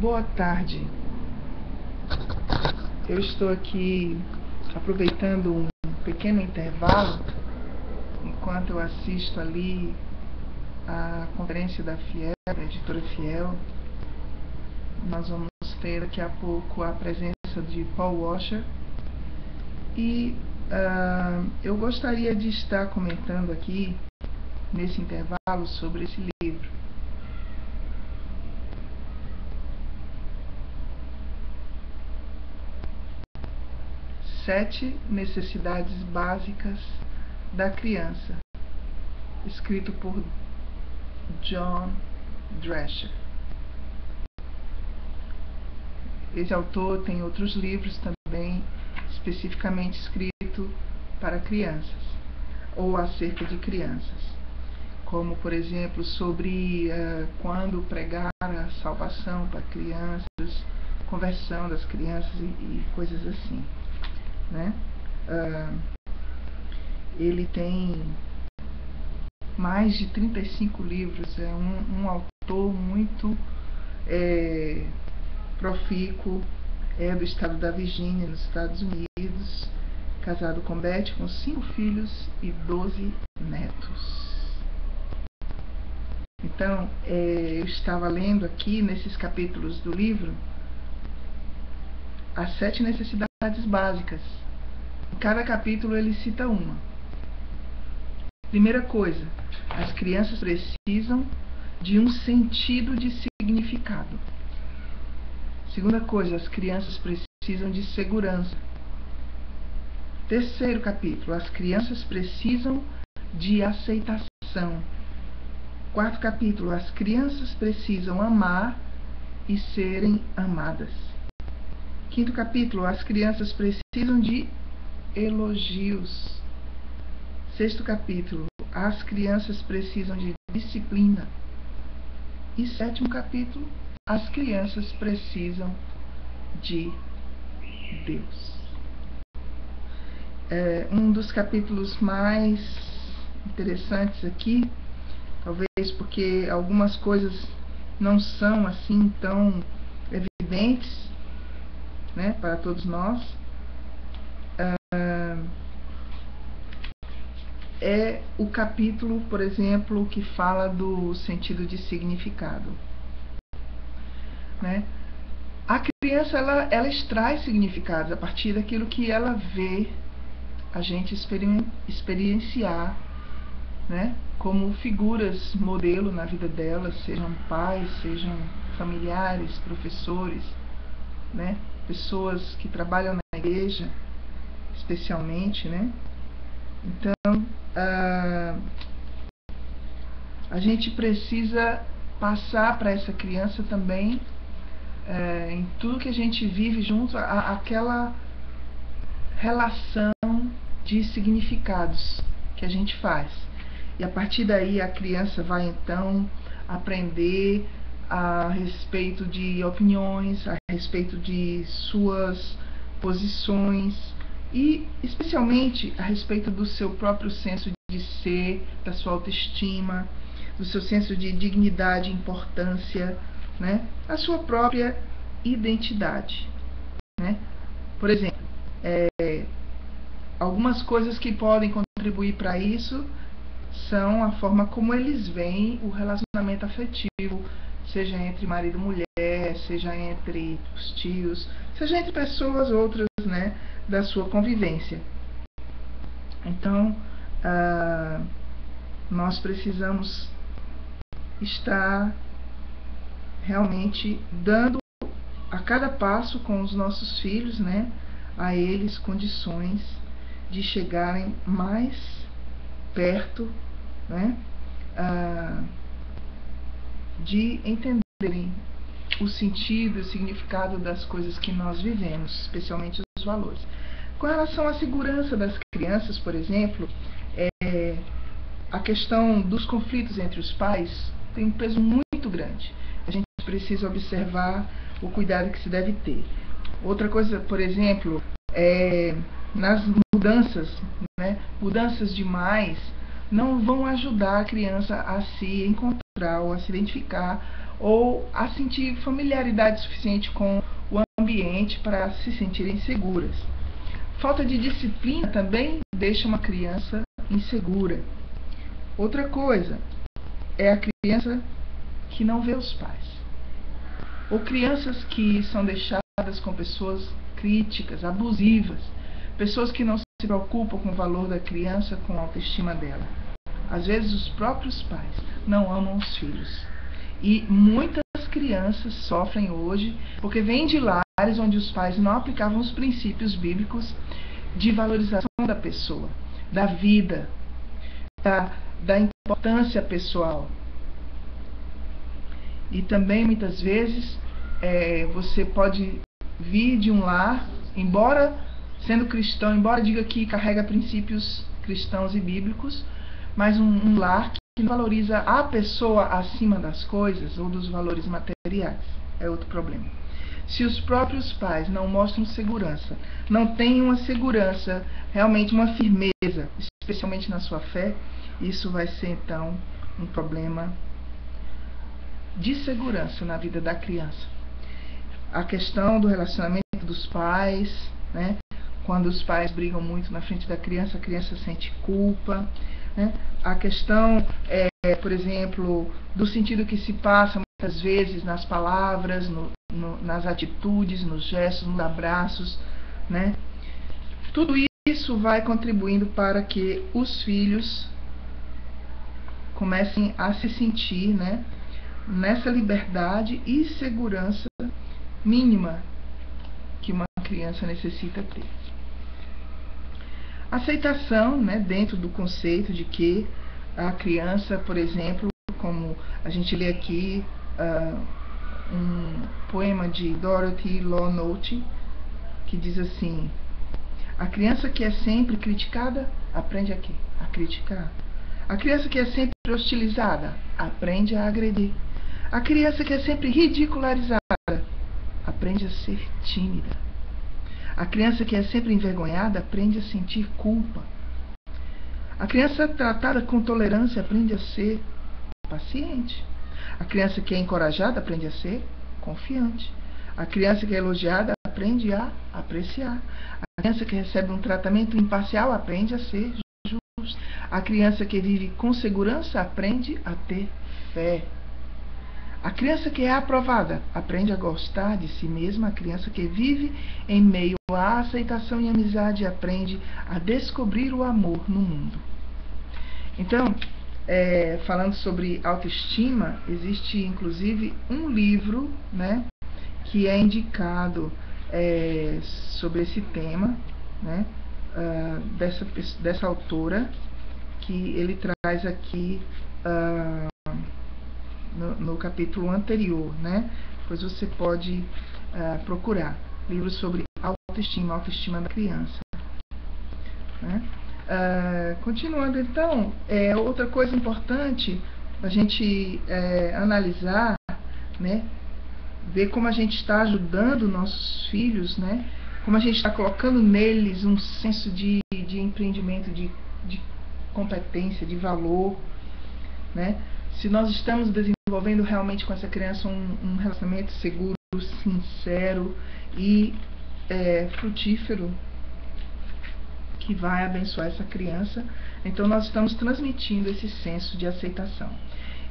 Boa tarde. Eu estou aqui aproveitando um pequeno intervalo enquanto eu assisto ali a conferência da Fiel, da editora Fiel. Nós vamos ter daqui a pouco a presença de Paul Washer e eu gostaria de estar comentando aqui nesse intervalo sobre esse livro. Sete necessidades básicas da criança, escrito por John Drescher. Esse autor tem outros livros também, especificamente escrito para crianças, ou acerca de crianças, como, por exemplo, sobre quando pregar a salvação para crianças, conversão das crianças e coisas assim, né? Ele tem mais de 35 livros, é um autor muito profícuo, é do estado da Virgínia, nos Estados Unidos, casado com Beth, com 5 filhos e 12 netos. Então, eu estava lendo aqui, nesses capítulos do livro, as 7 necessidades básicas. Em cada capítulo ele cita uma. Primeira coisa, as crianças precisam de um sentido de significado. Segunda coisa, as crianças precisam de segurança. Terceiro capítulo, as crianças precisam de aceitação. Quarto capítulo, as crianças precisam amar e serem amadas. Quinto capítulo, as crianças precisam de elogios. Sexto capítulo, as crianças precisam de disciplina. E sétimo capítulo, as crianças precisam de Deus. Um dos capítulos mais interessantes aqui, talvez porque algumas coisas não são assim tão evidentes, né, para todos nós, é o capítulo, por exemplo, que fala do sentido de significado, né? A criança ela extrai significados a partir daquilo que ela vê a gente experienciar, né, como figuras modelo na vida dela, sejam pais, sejam familiares, professores, né, pessoas que trabalham na igreja, especialmente, né? Então, a gente precisa passar para essa criança também, em tudo que a gente vive junto, aquela relação de significados que a gente faz. E a partir daí a criança vai então aprender a respeito de opiniões, a respeito de suas posições e especialmente a respeito do seu próprio senso de ser, da sua autoestima, do seu senso de dignidade e importância, né? A sua própria identidade, né? Por exemplo, algumas coisas que podem contribuir para isso são a forma como eles veem o relacionamento afetivo, seja entre marido e mulher, seja entre os tios, seja entre pessoas outras, né, da sua convivência. Então, nós precisamos estar realmente dando a cada passo com os nossos filhos, né, a eles condições de chegarem mais perto, né, de entenderem o sentido e o significado das coisas que nós vivemos, especialmente os valores. Com relação à segurança das crianças, por exemplo, a questão dos conflitos entre os pais tem um peso muito grande. A gente precisa observar o cuidado que se deve ter. Outra coisa, por exemplo, nas mudanças, né? Mudanças demais não vão ajudar a criança a se encontrar ou a se identificar ou a sentir familiaridade suficiente com o ambiente para se sentirem seguras. Falta de disciplina também deixa uma criança insegura. Outra coisa é a criança que não vê os pais, ou crianças que são deixadas com pessoas críticas, abusivas, pessoas que não se preocupam com o valor da criança, com a autoestima dela. Às vezes os próprios pais não amam os filhos. E muitas crianças sofrem hoje porque vêm de lares onde os pais não aplicavam os princípios bíblicos de valorização da pessoa, da vida, da importância pessoal. E também muitas vezes você pode vir de um lar, embora sendo cristão, embora diga que carrega princípios cristãos e bíblicos, mas um lar que não valoriza a pessoa acima das coisas ou dos valores materiais. É outro problema. Se os próprios pais não mostram segurança, não têm uma segurança, realmente uma firmeza, especialmente na sua fé, isso vai ser então um problema de segurança na vida da criança. A questão do relacionamento dos pais, né? Quando os pais brigam muito na frente da criança, a criança sente culpa, né? A questão, por exemplo, do sentido que se passa muitas vezes nas palavras, nas atitudes, nos gestos, nos abraços, né? Tudo isso vai contribuindo para que os filhos comecem a se sentir, né, nessa liberdade e segurança mínima que uma criança necessita ter. Aceitação, né, dentro do conceito de que a criança, por exemplo, como a gente lê aqui um poema de Dorothy Law Note, que diz assim: a criança que é sempre criticada, aprende a quê? A criticar. A criança que é sempre hostilizada, aprende a agredir. A criança que é sempre ridicularizada, aprende a ser tímida. A criança que é sempre envergonhada, aprende a sentir culpa. A criança tratada com tolerância aprende a ser paciente. A criança que é encorajada aprende a ser confiante. A criança que é elogiada aprende a apreciar. A criança que recebe um tratamento imparcial aprende a ser justa. A criança que vive com segurança aprende a ter fé. A criança que é aprovada aprende a gostar de si mesma. A criança que vive em meio à aceitação e amizade aprende a descobrir o amor no mundo. Então, falando sobre autoestima, existe inclusive um livro, né, que é indicado sobre esse tema, né, dessa autora, que ele traz aqui no capítulo anterior, né? Depois você pode procurar livros sobre autoestima da criança, né? Continuando então, outra coisa importante a gente analisar, né? Ver como a gente está ajudando nossos filhos, né? Como a gente está colocando neles um senso de empreendimento, de competência, de valor, né? Se nós estamos desenvolvendo realmente com essa criança um relacionamento seguro, sincero e frutífero, que vai abençoar essa criança, então nós estamos transmitindo esse senso de aceitação.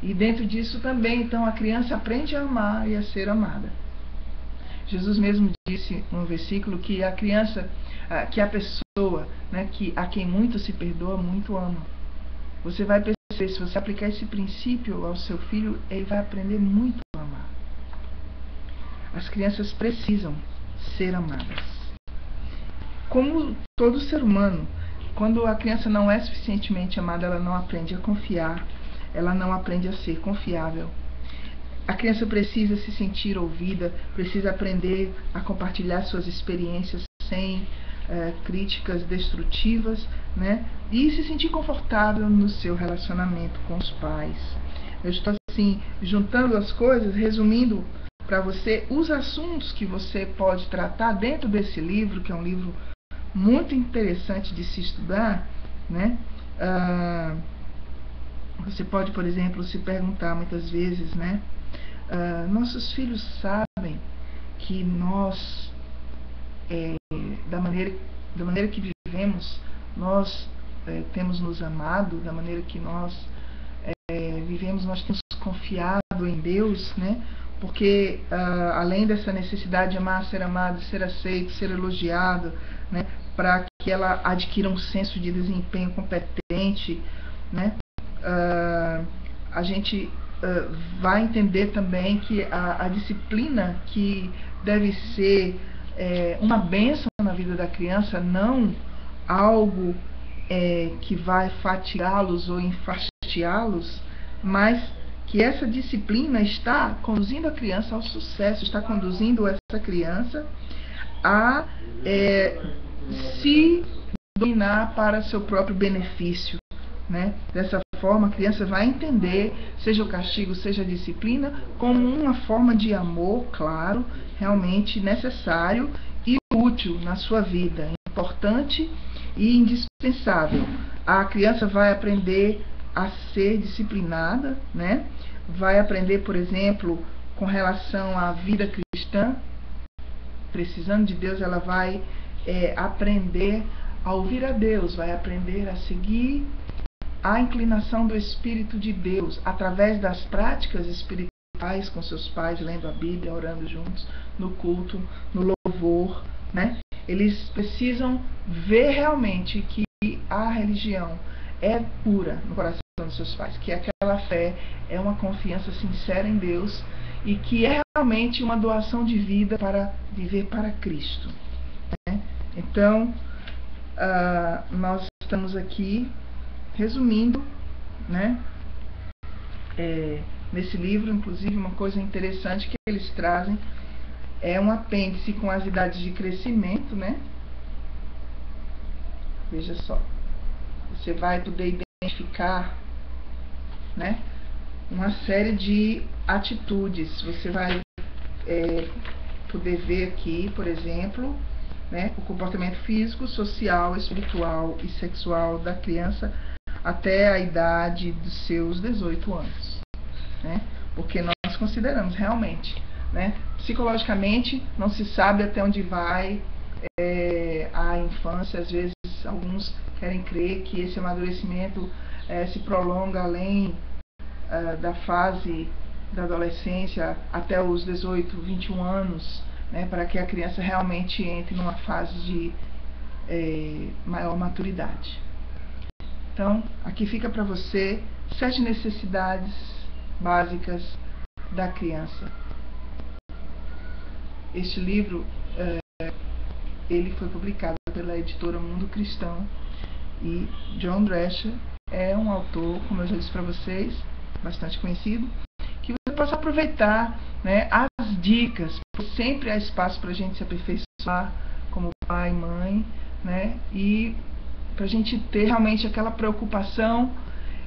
E dentro disso também, então, a criança aprende a amar e a ser amada. Jesus mesmo disse no versículo que a criança, que a pessoa, né, a quem muito se perdoa, muito ama. Você vai perceber, se você aplicar esse princípio ao seu filho, ele vai aprender muito a amar. As crianças precisam ser amadas. Como todo ser humano, quando a criança não é suficientemente amada, ela não aprende a confiar, ela não aprende a ser confiável. A criança precisa se sentir ouvida, precisa aprender a compartilhar suas experiências sem críticas destrutivas, né? E se sentir confortável no seu relacionamento com os pais. Eu estou assim, juntando as coisas, resumindo para você os assuntos que você pode tratar dentro desse livro, que é um livro muito interessante de se estudar, né? Você pode, por exemplo, se perguntar muitas vezes, né? Nossos filhos sabem que nós, da maneira que vivemos, nós temos nos amado, da maneira que nós vivemos, nós temos confiado em Deus, né? Porque além dessa necessidade de amar, ser amado, ser aceito, ser elogiado, né? Para que ela adquira um senso de desempenho competente, né? A gente vai entender também que a disciplina, que deve ser uma bênção na vida da criança, não algo que vai fatigá-los ou enfastiá-los, mas que essa disciplina está conduzindo a criança ao sucesso, está conduzindo essa criança a se dominar para seu próprio benefício, né? Dessa forma, a criança vai entender, seja o castigo, seja a disciplina, como uma forma de amor, claro, realmente necessário e útil na sua vida, importante e indispensável. A criança vai aprender a ser disciplinada, né? Vai aprender, por exemplo, com relação à vida cristã, precisando de Deus, ela vai aprender a ouvir a Deus, vai aprender a seguir a inclinação do Espírito de Deus, através das práticas espirituais com seus pais, lendo a Bíblia, orando juntos, no culto, no louvor, né? Eles precisam ver realmente que a religião é pura no coração dos seus pais, que aquela fé é uma confiança sincera em Deus e que é realmente uma doação de vida para viver para Cristo, né? Então, nós estamos aqui resumindo, né, nesse livro, inclusive, uma coisa interessante que eles trazem é um apêndice com as idades de crescimento, né? Veja só, você vai poder identificar, né, uma série de atitudes. Você vai poder ver aqui, por exemplo, né, o comportamento físico, social, espiritual e sexual da criança até a idade dos seus 18 anos, né? Porque nós consideramos realmente, né, psicologicamente não se sabe até onde vai a infância. Às vezes alguns querem crer que esse amadurecimento se prolonga além da fase da adolescência até os 18, 21 anos, né, para que a criança realmente entre numa fase de maior maturidade. Então, aqui fica para você 7 necessidades básicas da criança. Este livro ele foi publicado pela editora Mundo Cristão e John Drescher é um autor, como eu já disse para vocês, bastante conhecido, que você possa aproveitar, né, as dicas. Sempre há espaço para a gente se aperfeiçoar como pai e mãe, né, e para a gente ter realmente aquela preocupação,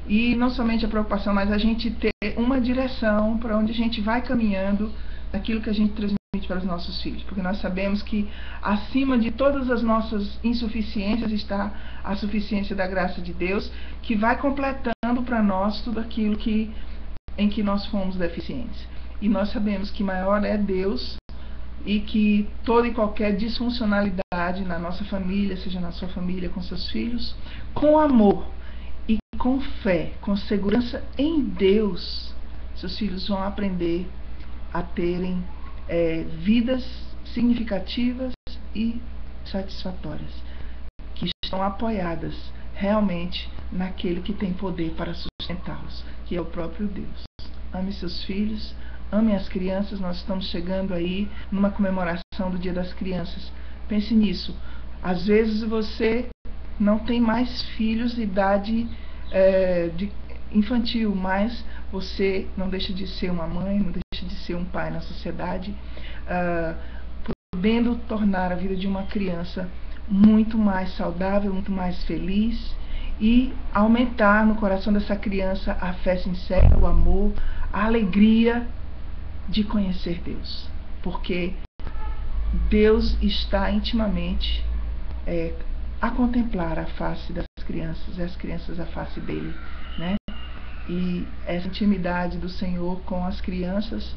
e não somente a preocupação, mas a gente ter uma direção para onde a gente vai caminhando, daquilo que a gente transmite para os nossos filhos, porque nós sabemos que acima de todas as nossas insuficiências está a suficiência da graça de Deus, que vai completando para nós tudo aquilo em que nós fomos deficientes. E nós sabemos que maior é Deus, e que toda e qualquer disfuncionalidade na nossa família, seja na sua família, com seus filhos, com amor e com fé, com segurança em Deus, seus filhos vão aprender a terem vidas significativas e satisfatórias, que estão apoiadas realmente naquele que tem poder para sustentá-los, que é o próprio Deus. Ame seus filhos, ame as crianças. Nós estamos chegando aí numa comemoração do Dia das Crianças. Pense nisso. Às vezes você não tem mais filhos de idade infantil, mas você não deixa de ser uma mãe, não deixa de ser um pai na sociedade, podendo tornar a vida de uma criança muito mais saudável, muito mais feliz, e aumentar no coração dessa criança a fé sincera, o amor, a alegria de conhecer Deus, porque Deus está intimamente a contemplar a face das crianças, e as crianças a face dele, né? E essa intimidade do Senhor com as crianças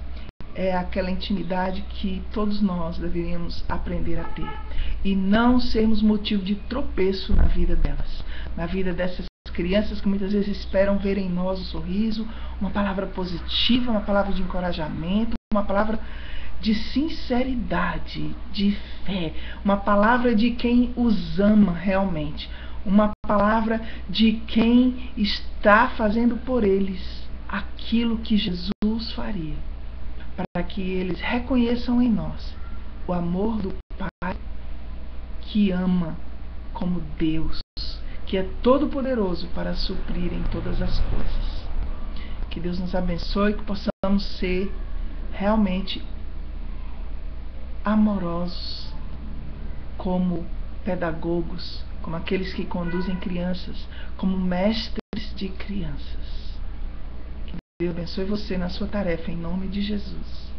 é aquela intimidade que todos nós deveríamos aprender a ter. E não sermos motivo de tropeço na vida delas, na vida dessas crianças que muitas vezes esperam ver em nós um sorriso, uma palavra positiva, uma palavra de encorajamento, uma palavra de sinceridade, de fé, uma palavra de quem os ama realmente, uma palavra de quem está fazendo por eles aquilo que Jesus faria, para que eles reconheçam em nós o amor do Pai que ama como Deus, que é todo-poderoso para suprir em todas as coisas. Que Deus nos abençoe, que possamos ser realmente amorosos como pedagogos, como aqueles que conduzem crianças, como mestres de crianças. Que Deus abençoe você na sua tarefa, em nome de Jesus.